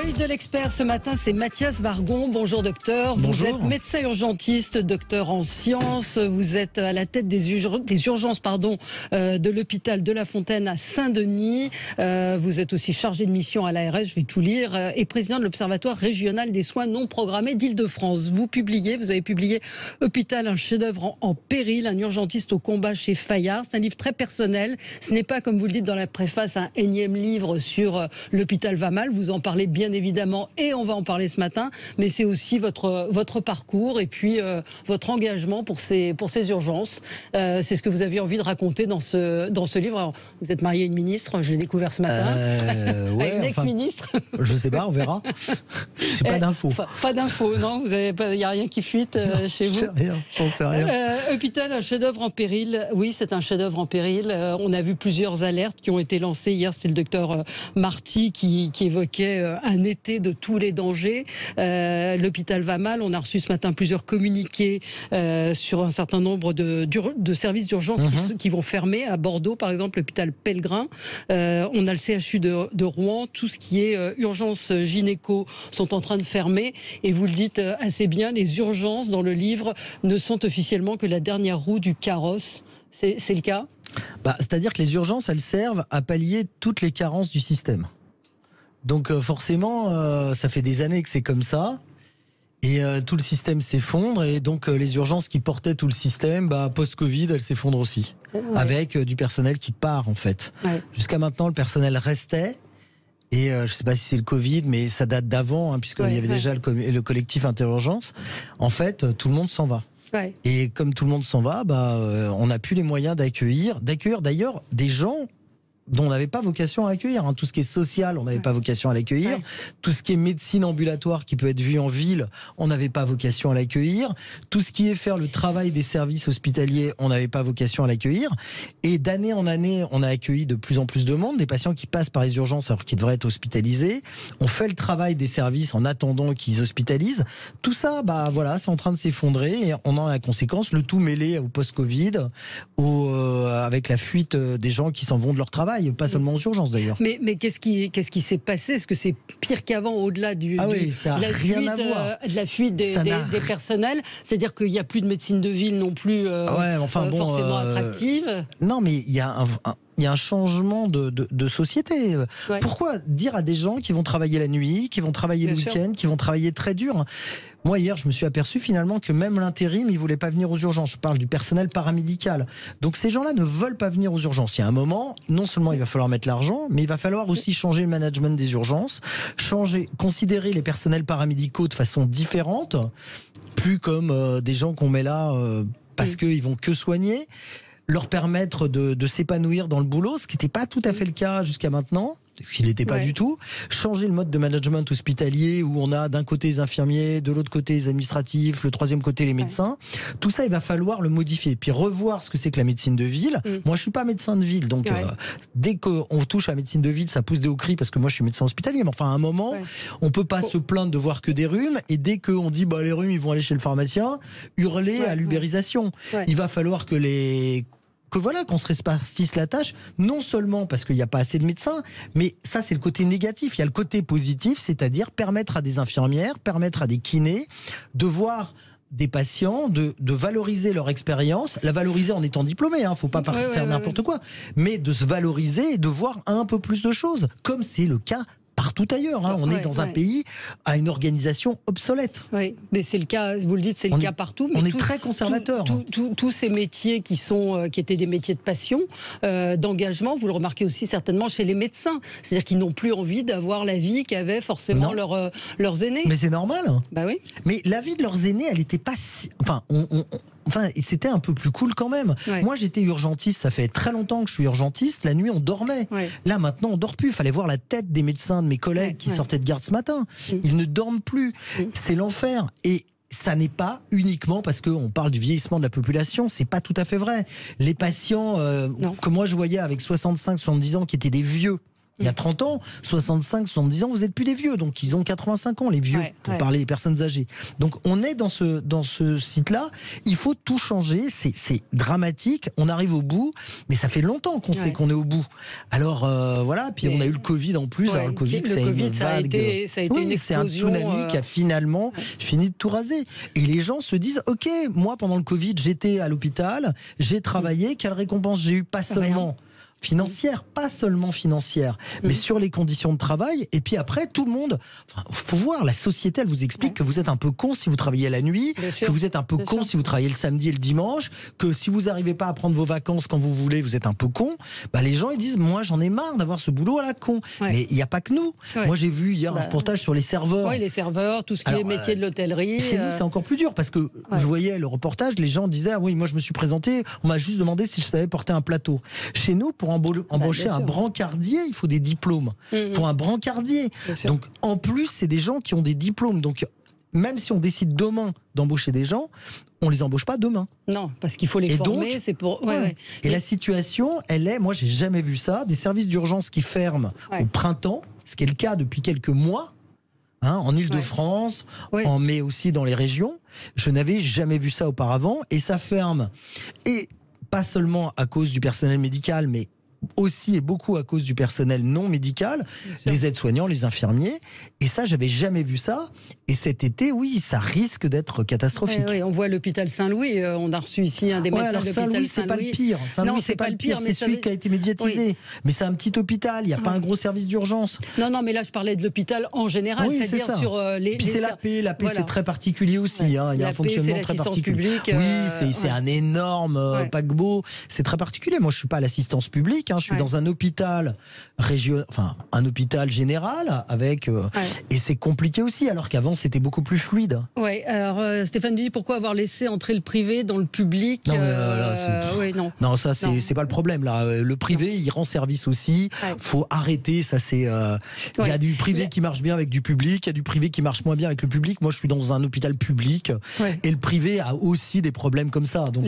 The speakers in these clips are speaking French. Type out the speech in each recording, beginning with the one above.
L'œil de l'expert ce matin, c'est Mathias Vargon. Bonjour docteur. Bonjour. Vous êtes médecin urgentiste, docteur en sciences. Vous êtes à la tête des urgences de l'hôpital de La Fontaine à Saint-Denis. Vous êtes aussi chargé de mission à l'ARS, je vais tout lire, et président de l'Observatoire régional des soins non programmés d'Île-de-France. Vous avez publié Hôpital, un chef-d'œuvre en péril, un urgentiste au combat chez Fayard. C'est un livre très personnel. Ce n'est pas, comme vous le dites dans la préface, un énième livre sur l'hôpital va mal. Vous en parlez bien évidemment et on va en parler ce matin, mais c'est aussi votre parcours et puis votre engagement pour ces urgences. C'est ce que vous aviez envie de raconter dans ce livre. Alors, vous êtes marié à une ministre, je l'ai découvert ce matin, Ouais, à une ex-ministre. Je sais pas, on verra. J'ai pas d'infos. Pas d'infos, non. Il n'y a rien qui fuite chez vous. J'en sais rien. Hôpital, un chef-d'œuvre en péril. Oui, c'est un chef-d'œuvre en péril. On a vu plusieurs alertes qui ont été lancées hier. C'est le docteur Marty qui évoquait un été de tous les dangers. L'hôpital va mal. On a reçu ce matin plusieurs communiqués sur un certain nombre de services d'urgence qui vont fermer. À Bordeaux, par exemple, l'hôpital Pellegrin. On a le CHU de Rouen. Tout ce qui est urgence gynéco sont en train de fermer. Et vous le dites assez bien, les urgences dans le livre ne sont officiellement que la dernière roue du carrosse. C'est le cas ? C'est-à-dire que les urgences, elles servent à pallier toutes les carences du système. Donc forcément, ça fait des années que c'est comme ça. Et tout le système s'effondre. Et donc les urgences qui portaient tout le système, post-Covid, elles s'effondrent aussi. Ouais. Avec du personnel qui part en fait. Ouais. Jusqu'à maintenant, le personnel restait. Et je ne sais pas si c'est le Covid, mais ça date d'avant, puisqu'il y avait déjà le collectif Interurgence. En fait, tout le monde s'en va. Ouais. Et comme tout le monde s'en va, on n'a plus les moyens d'accueillir d'ailleurs des gens dont on n'avait pas vocation à accueillir. Tout ce qui est social, on n'avait pas vocation à l'accueillir. Ouais. Tout ce qui est médecine ambulatoire qui peut être vu en ville, on n'avait pas vocation à l'accueillir. Tout ce qui est faire le travail des services hospitaliers, on n'avait pas vocation à l'accueillir. Et d'année en année, on a accueilli de plus en plus de monde, des patients qui passent par les urgences alors qu'ils devraient être hospitalisés. On fait le travail des services en attendant qu'ils hospitalisent. Tout ça, c'est en train de s'effondrer et on en a la conséquence, le tout mêlé au post-Covid, avec la fuite des gens qui s'en vont de leur travail. Pas seulement aux urgences d'ailleurs. Mais qu'est-ce qui s'est passé ? Est-ce que c'est pire qu'avant au-delà de la fuite des personnels ? C'est-à-dire qu'il n'y a plus de médecine de ville non plus forcément attractive ? Non, mais il y a un changement de société. Ouais. Pourquoi dire à des gens qui vont travailler la nuit, qui vont travailler le week-end, qui vont travailler très dur ? Moi, hier, je me suis aperçu finalement que même l'intérim, ils ne voulaient pas venir aux urgences. Je parle du personnel paramédical. Donc ces gens-là ne veulent pas venir aux urgences. Il y a un moment, non seulement il va falloir mettre l'argent, mais il va falloir aussi changer le management des urgences, considérer les personnels paramédicaux de façon différente, plus comme des gens qu'on met là parce qu'ils vont que soigner, leur permettre de s'épanouir dans le boulot, ce qui n'était pas tout à fait le cas jusqu'à maintenant, ce qui n'était pas du tout. Changer le mode de management hospitalier où on a d'un côté les infirmiers, de l'autre côté les administratifs, le troisième côté les médecins. Tout ça, il va falloir le modifier. Puis revoir ce que c'est que la médecine de ville. Moi, je ne suis pas médecin de ville, donc dès qu'on touche à la médecine de ville, ça pousse des hauts cris parce que moi, je suis médecin hospitalier. Mais enfin, à un moment, on ne peut pas se plaindre de voir que des rhumes. Et dès qu'on dit les rhumes, ils vont aller chez le pharmacien, hurler à l'ubérisation. Il va falloir qu'on se répartisse la tâche, non seulement parce qu'il n'y a pas assez de médecins, mais ça c'est le côté négatif. Il y a le côté positif, c'est-à-dire permettre à des infirmières, permettre à des kinés de voir des patients, de valoriser leur expérience, la valoriser en étant diplômé, faut pas faire n'importe quoi, mais de se valoriser et de voir un peu plus de choses, comme c'est le cas partout ailleurs. On est dans un pays à une organisation obsolète. Oui, mais c'est le cas, vous le dites, c'est le cas partout. Mais on est très conservateur. Tous ces métiers qui étaient des métiers de passion, d'engagement, vous le remarquez aussi certainement chez les médecins. C'est-à-dire qu'ils n'ont plus envie d'avoir la vie qu'avaient forcément leurs aînés. Mais c'est normal. Oui. Mais la vie de leurs aînés, elle n'était pas... c'était un peu plus cool quand même. Ouais. Moi, j'étais urgentiste, ça fait très longtemps que je suis urgentiste. La nuit, on dormait. Ouais. Là, maintenant, on dort plus. Il fallait voir la tête des médecins, de mes collègues qui sortaient de garde ce matin. Ils ne dorment plus. C'est l'enfer. Et ça n'est pas uniquement parce qu'on parle du vieillissement de la population, c'est pas tout à fait vrai. Les patients que moi je voyais avec 65-70 ans qui étaient des vieux, Il y a 30 ans, 65, 70 ans, vous n'êtes plus des vieux. Donc, ils ont 85 ans, les vieux, pour parler des personnes âgées. Donc, on est dans ce site-là. Il faut tout changer. C'est dramatique. On arrive au bout. Mais ça fait longtemps qu'on sait qu'on est au bout. Alors, voilà. Puis, on a eu le Covid en plus. Alors, le Covid, ça a été une explosion. C'est un tsunami qui a finalement fini de tout raser. Et les gens se disent, OK, moi, pendant le Covid, j'étais à l'hôpital, j'ai travaillé. Quelle récompense j'ai eu? Pas seulement financière, pas seulement financière, mais sur les conditions de travail. Et puis après, tout le monde, faut voir, la société, elle vous explique que vous êtes un peu con si vous travaillez la nuit, que vous êtes un peu con si vous travaillez le samedi et le dimanche, que si vous n'arrivez pas à prendre vos vacances quand vous voulez, vous êtes un peu con. Bah, les gens, ils disent, moi, j'en ai marre d'avoir ce boulot à la con. Mais il n'y a pas que nous. Moi, j'ai vu hier un reportage sur les serveurs. Oui, les serveurs, tout ce qui est métier de l'hôtellerie. Chez nous, c'est encore plus dur parce que je voyais le reportage, les gens disaient, ah oui, moi, je me suis présenté, on m'a juste demandé si je savais porter un plateau. Chez nous, pour embaucher un brancardier, il faut des diplômes. Pour un brancardier. Donc, en plus, c'est des gens qui ont des diplômes. Donc, même si on décide demain d'embaucher des gens, on les embauche pas demain. Non, parce qu'il faut les former. Donc, c'est pour. Et la situation, elle est, moi, j'ai jamais vu ça. Des services d'urgence qui ferment au printemps, ce qui est le cas depuis quelques mois. En Île-de-France, mais aussi dans les régions. Je n'avais jamais vu ça auparavant. Et ça ferme. Et pas seulement à cause du personnel médical, mais aussi et beaucoup à cause du personnel non médical, les aides-soignants, les infirmiers. Et ça, j'avais jamais vu ça. Et cet été, oui, ça risque d'être catastrophique. Oui, on voit l'hôpital Saint-Louis. On a reçu ici un des médecins de l'hôpital Saint-Louis. C'est pas le pire. Saint-Louis, c'est pas le pire. C'est celui qui a été médiatisé. Mais c'est un petit hôpital. Il n'y a pas un gros service d'urgence. Non, mais là, je parlais de l'hôpital en général. C'est-à-dire sur les. Puis c'est l'AP. L'AP, c'est très particulier aussi. Il y a un fonctionnement très particulier. Oui, c'est un énorme paquebot. C'est très particulier. Moi, je suis pas à l'assistance publique. Je suis dans un hôpital un hôpital général avec et c'est compliqué aussi, alors qu'avant c'était beaucoup plus fluide. Oui. Alors Stéphane Duny, pourquoi avoir laissé entrer le privé dans le public? Non, ça c'est pas le problème là. Le privé, il rend service aussi. Faut arrêter. Ça c'est. Il y a du privé qui marche bien avec du public. Il y a du privé qui marche moins bien avec le public. Moi, je suis dans un hôpital public et le privé a aussi des problèmes comme ça. Donc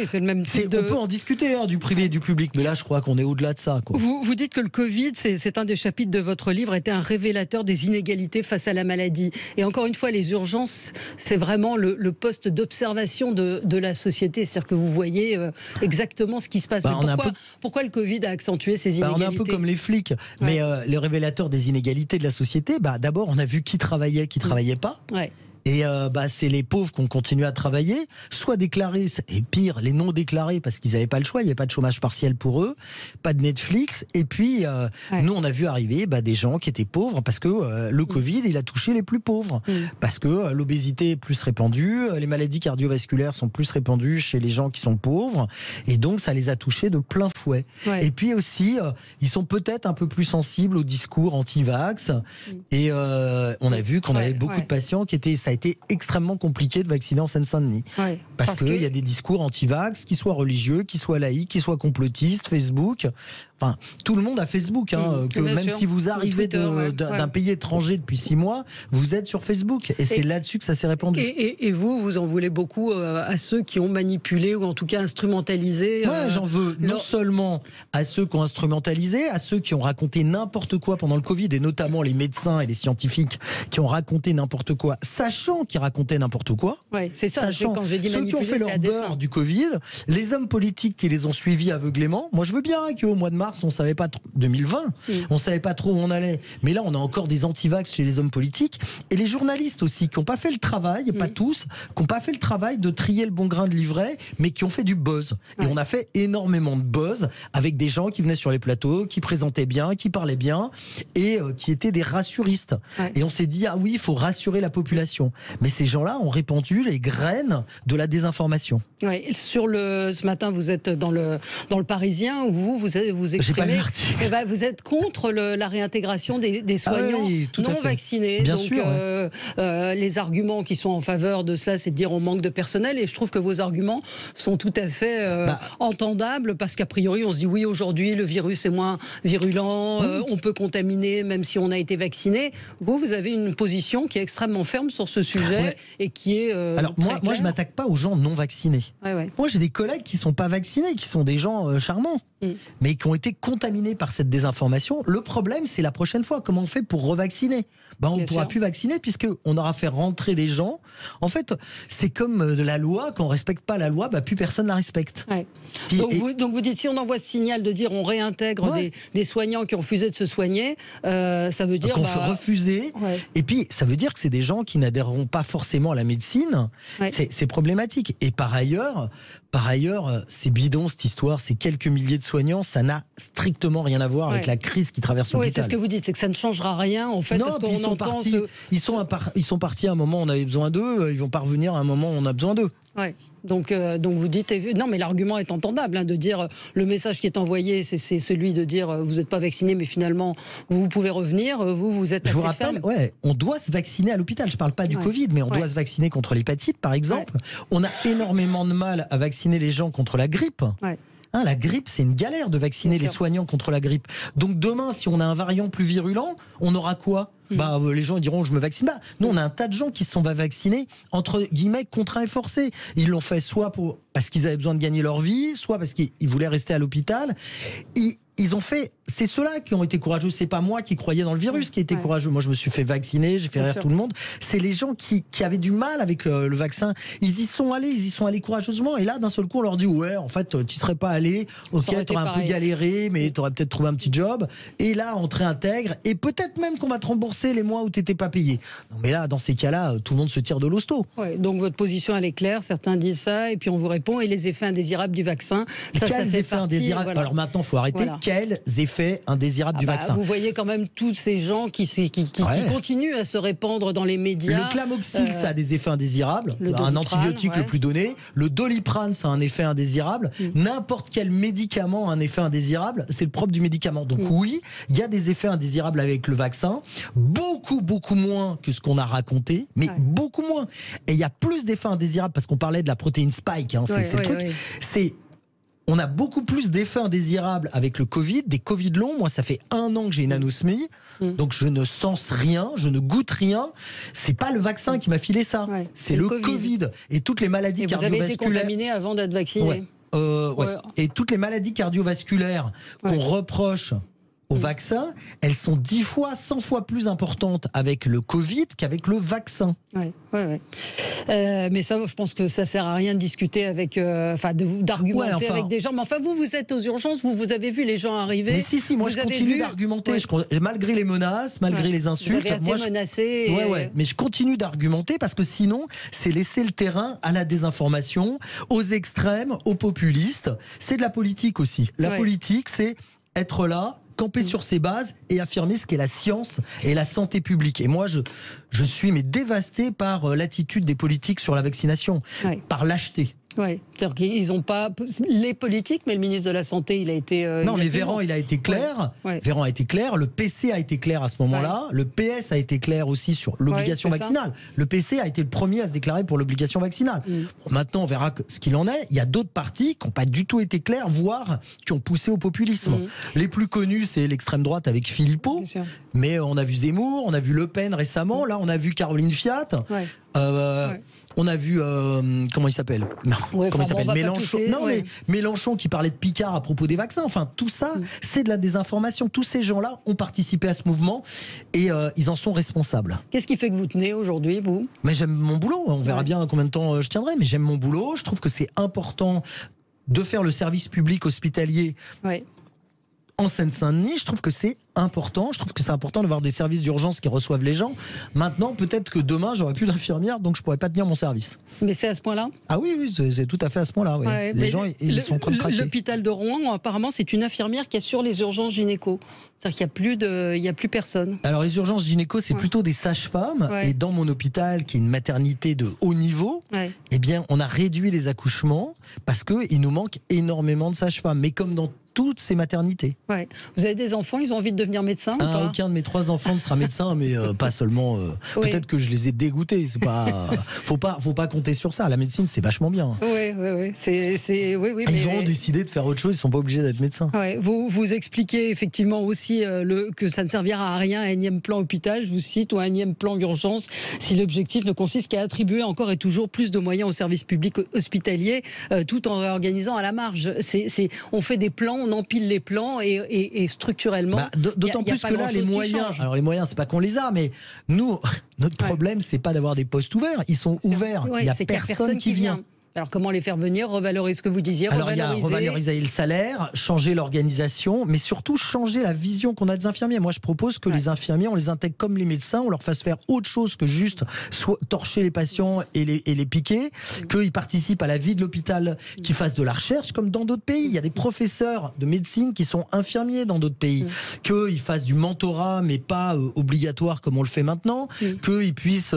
c'est le même type de... On peut en discuter du privé et du public, mais là, je crois qu'on est au-delà de ça. Vous dites que le Covid, c'est un des chapitres de votre livre, était un révélateur des inégalités face à la maladie. Et encore une fois, les urgences, c'est vraiment le poste d'observation de la société. C'est-à-dire que vous voyez exactement ce qui se passe. Pourquoi le Covid a accentué ces inégalités? On est un peu comme les flics. Mais le révélateur des inégalités de la société, d'abord, on a vu qui travaillait pas. Et c'est les pauvres qui ont continué à travailler, soit déclarés, et pire, les non déclarés, parce qu'ils n'avaient pas le choix, il n'y avait pas de chômage partiel pour eux, pas de Netflix. Et puis, nous, on a vu arriver des gens qui étaient pauvres, parce que le Covid, il a touché les plus pauvres. Parce que l'obésité est plus répandue, les maladies cardiovasculaires sont plus répandues chez les gens qui sont pauvres. Et donc, ça les a touchés de plein fouet. Et puis aussi, ils sont peut-être un peu plus sensibles au discours anti-vax. Et on a vu qu'on avait beaucoup de patients qui étaient... Ça a été extrêmement compliqué de vacciner en Seine-Saint-Denis. Parce qu'il y a des discours anti-vax, qui soient religieux, qui soient laïcs, qui soient complotistes, Facebook. Enfin, tout le monde a Facebook. Même si vous arrivez d'un pays étranger depuis 6 mois, vous êtes sur Facebook. Et c'est là-dessus que ça s'est répandu. Et vous en voulez beaucoup à ceux qui ont manipulé ou en tout cas instrumentalisé. J'en veux non seulement à ceux qui ont instrumentalisé, à ceux qui ont raconté n'importe quoi pendant le Covid, et notamment les médecins et les scientifiques qui ont raconté n'importe quoi, sachant qu'ils racontaient n'importe quoi. C'est ça. Quand j'ai dit ceux qui ont fait leur beurre du Covid, les hommes politiques qui les ont suivis aveuglément. Moi, je veux bien qu'au mois de mars, on savait pas 2020, on savait pas trop où on allait. Mais là, on a encore des anti-vax chez les hommes politiques et les journalistes aussi qui n'ont pas fait le travail, pas tous, qui n'ont pas fait le travail de trier le bon grain de livret, mais qui ont fait du buzz. Et on a fait énormément de buzz avec des gens qui venaient sur les plateaux, qui présentaient bien, qui parlaient bien et qui étaient des rassuristes. Et on s'est dit il faut rassurer la population. Mais ces gens-là ont répandu les graines de la désinformation. Ce matin, vous êtes dans le Parisien où vous exprimez. J'ai pas lu l'article. Vous êtes contre la réintégration des soignants non vaccinés. Bien sûr. Les arguments qui sont en faveur de cela, c'est de dire on manque de personnel. Et je trouve que vos arguments sont tout à fait entendables parce qu'a priori, on se dit oui, aujourd'hui, le virus est moins virulent, on peut contaminer même si on a été vacciné. Vous avez une position qui est extrêmement ferme sur ce sujet et qui est. Alors moi je m'attaque pas aux gens non vaccinés. Moi j'ai des collègues qui sont pas vaccinés, qui sont des gens charmants. mais qui ont été contaminés par cette désinformation. Le problème, c'est la prochaine fois. Comment on fait pour revacciner ? On ne pourra plus vacciner puisqu'on aura fait rentrer des gens. En fait, c'est comme de la loi. Quand on ne respecte pas la loi, plus personne ne la respecte. Ouais. Donc vous dites, si on envoie ce signal de dire on réintègre des soignants qui ont refusé de se soigner, ça veut dire... Qu'on fait refuser. Ouais. Et puis, ça veut dire que c'est des gens qui n'adhéreront pas forcément à la médecine. Ouais. C'est problématique. Et par ailleurs, c'est bidon cette histoire. C'est quelques milliers de soignants. Ça n'a strictement rien à voir avec la crise qui traverse l'hôpital. Oui, c'est ce que vous dites. C'est que ça ne changera rien, en fait. Non, parce qu'on entend ils sont partis à un moment où on avait besoin d'eux. Ils vont pas revenir à un moment où on a besoin d'eux. Ouais. Donc vous dites, non mais l'argument est entendable, de dire le message qui est envoyé, c'est celui de dire vous n'êtes pas vacciné mais finalement vous pouvez revenir, vous êtes assez ferme. Je vous rappelle, on doit se vacciner à l'hôpital, je ne parle pas du Covid, mais on doit se vacciner contre l'hépatite par exemple. On a énormément de mal à vacciner les gens contre la grippe. La grippe, c'est une galère de vacciner les soignants contre la grippe. Donc demain, si on a un variant plus virulent, on aura quoi ? Les gens diront je me vaccine pas. Nous, on a un tas de gens qui se sont vaccinés entre guillemets contraints et forcés. Ils l'ont fait soit parce qu'ils avaient besoin de gagner leur vie, soit parce qu'ils voulaient rester à l'hôpital. Ils ont fait, c'est ceux-là qui ont été courageux. C'est pas moi qui croyais dans le virus qui était courageux. Moi, je me suis fait vacciner, j'ai fait rire tout le monde. C'est les gens qui avaient du mal avec le vaccin. Ils y sont allés courageusement. Et là, d'un seul coup, on leur dit en fait, tu serais pas allé. Ok, t'aurais un peu galéré, mais t'aurais peut-être trouvé un petit job. Et là, on te réintègre. Et peut-être même qu'on va te rembourser les mois où t'étais pas payé. Non, mais là, dans ces cas-là, tout le monde se tire de l'hosto. Donc votre position, elle est claire. Certains disent ça, et puis on vous répond. Et les effets indésirables du vaccin, ça fait partie. Alors maintenant, faut arrêter. Quels effets indésirables du vaccin? Vous voyez quand même tous ces gens qui continuent à se répandre dans les médias. Le Clamoxyl, ça a des effets indésirables. Un antibiotique le plus donné. Le Doliprane, ça a un effet indésirable. N'importe quel médicament a un effet indésirable. C'est le propre du médicament. Donc oui, il y a des effets indésirables avec le vaccin. Beaucoup moins que ce qu'on a raconté, mais beaucoup moins. Et il y a plus d'effets indésirables parce qu'on parlait de la protéine spike. C'est le truc. On a beaucoup plus d'effets indésirables avec le Covid, des Covid longs. Moi, ça fait 1 an que j'ai une anosmie, donc je ne sens rien, je ne goûte rien. C'est pas le vaccin qui m'a filé ça, c'est le COVID. Et toutes les maladies cardiovasculaires. Vous avez été contaminé avant d'être vacciné. Et toutes les maladies cardiovasculaires qu'on reproche au vaccin, elles sont 10 fois, 100 fois plus importantes avec le Covid qu'avec le vaccin. Mais ça, je pense que ça sert à rien de discuter avec, d'argumenter avec des gens. Mais enfin, vous êtes aux urgences, vous avez vu les gens arriver. Mais si, moi je continue d'argumenter, malgré les menaces, malgré les insultes. Vous avez été menacé. Mais je continue d'argumenter parce que sinon, c'est laisser le terrain à la désinformation, aux extrêmes, aux populistes. C'est de la politique aussi. La politique, c'est être là, camper sur ses bases et affirmer ce qu'est la science et la santé publique. Et moi, je suis dévasté par l'attitude des politiques sur la vaccination, par lâcheté. C'est-à-dire qu'ils n'ont pas les politiques, mais le ministre de la Santé, il a été. Non, mais Véran, il a été clair. Véran a été clair. Le PC a été clair à ce moment-là. Le PS a été clair aussi sur l'obligation vaccinale. Le PC a été le premier à se déclarer pour l'obligation vaccinale. Bon, maintenant, on verra ce qu'il en est. Il y a d'autres partis qui n'ont pas du tout été clairs, voire qui ont poussé au populisme. Les plus connus, c'est l'extrême droite avec Philippot. Mais on a vu Zemmour, on a vu Le Pen récemment. Là, on a vu Caroline Fiat. On a vu comment il s'appelle Mélenchon. Mélenchon qui parlait de Picard à propos des vaccins. Enfin, tout ça, c'est de la désinformation. Tous ces gens-là ont participé à ce mouvement et ils en sont responsables. Qu'est-ce qui fait que vous tenez aujourd'hui, vous? Mais j'aime mon boulot. On verra bien combien de temps je tiendrai. Mais j'aime mon boulot. Je trouve que c'est important de faire le service public hospitalier. En Seine-Saint-Denis, je trouve que c'est important. Je trouve que c'est important d'avoir des services d'urgence qui reçoivent les gens. Maintenant, peut-être que demain, j'aurai plus d'infirmières, donc je pourrais pas tenir mon service. Mais c'est à ce point-là? Ah oui, c'est tout à fait à ce point-là. Les gens, ils sont en train de craquer. L'hôpital de Rouen, apparemment, c'est une infirmière qui assure les urgences gynéco. C'est-à-dire qu'il n'y a plus personne. Alors les urgences gynéco, c'est plutôt des sages-femmes. Et dans mon hôpital, qui est une maternité de haut niveau, eh bien, on a réduit les accouchements parce qu'il nous manque énormément de sages-femmes. Mais comme dans toutes ces maternités. Vous avez des enfants, ils ont envie de devenir devenir médecin ou pas ? Aucun de mes 3 enfants ne sera médecin, mais pas seulement. Oui. Peut-être que je les ai dégoûtés. C'est pas, faut pas compter sur ça. La médecine, c'est vachement bien. Oui. Ils ont décidé de faire autre chose. Ils sont pas obligés d'être médecins. Ouais, vous expliquez effectivement aussi que ça ne servira à rien, un énième plan hôpital, je vous cite, ou un énième plan urgence, si l'objectif ne consiste qu'à attribuer encore et toujours plus de moyens aux services publics hospitaliers, tout en réorganisant à la marge. On fait des plans, on empile les plans et structurellement. D'autant plus que là, les moyens. Alors les moyens, c'est pas qu'on les a, mais nous, notre problème, c'est pas d'avoir des postes ouverts. Ils sont ouverts. Il y a personne qui vient. Alors comment les faire venir, revaloriser ce que vous disiez, revaloriser le salaire, changer l'organisation, mais surtout changer la vision qu'on a des infirmiers. Moi je propose que les infirmiers, on les intègre comme les médecins, on leur fasse faire autre chose que juste torcher les patients et les piquer, qu'ils participent à la vie de l'hôpital, qu'ils fassent de la recherche comme dans d'autres pays. Il y a des professeurs de médecine qui sont infirmiers dans d'autres pays, qu'ils fassent du mentorat mais pas obligatoire comme on le fait maintenant, qu'ils puissent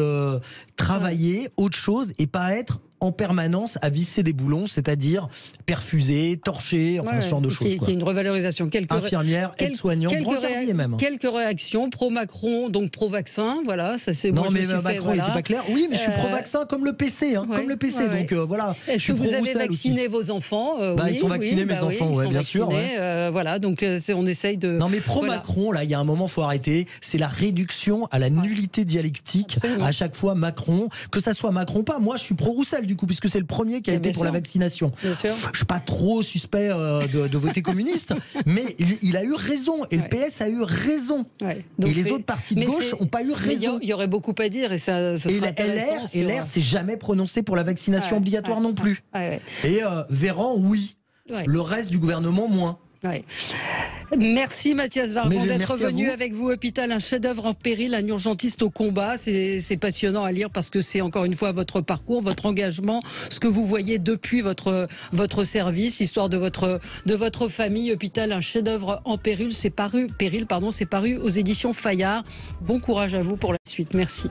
travailler autre chose et pas être en permanence à visser des boulons, c'est-à-dire perfuser, torcher, enfin ce genre de choses. Qui est une revalorisation. Infirmières, aides-soignants, brancardiers même. Quelques réactions, pro-Macron, donc pro-vaccin, voilà. Ça, non mais Macron, il n'était pas clair. Oui, mais je suis pro-vaccin comme le PC, comme le PC. Donc voilà. Est-ce que vous avez vacciné vos enfants ? Ils sont vaccinés, mes enfants, bien sûr. Voilà, donc on essaye de... Non mais pro-Macron, là, il y a un moment, il faut arrêter. C'est la réduction à la nullité dialectique. Absolument. À chaque fois, Macron, que ça soit Macron ou pas. Moi, je suis pro-Roussel, du coup, puisque c'est le premier qui a été pour la vaccination. Je suis pas trop suspect de voter communiste, mais il a eu raison et le PS a eu raison. Et les autres partis de gauche n'ont pas eu raison. Il y aurait beaucoup à dire et ça. LR s'est jamais prononcé pour la vaccination obligatoire non plus. Et Véran, oui. Le reste du gouvernement, moins. Merci Mathias Vargon d'être venu avec vous. Hôpital, un chef-d'œuvre en péril, un urgentiste au combat. C'est passionnant à lire parce que c'est encore une fois votre parcours, votre engagement, ce que vous voyez depuis votre service, l'histoire de votre famille. Hôpital, un chef-d'œuvre en péril, c'est paru aux éditions Fayard. Bon courage à vous pour la suite. Merci.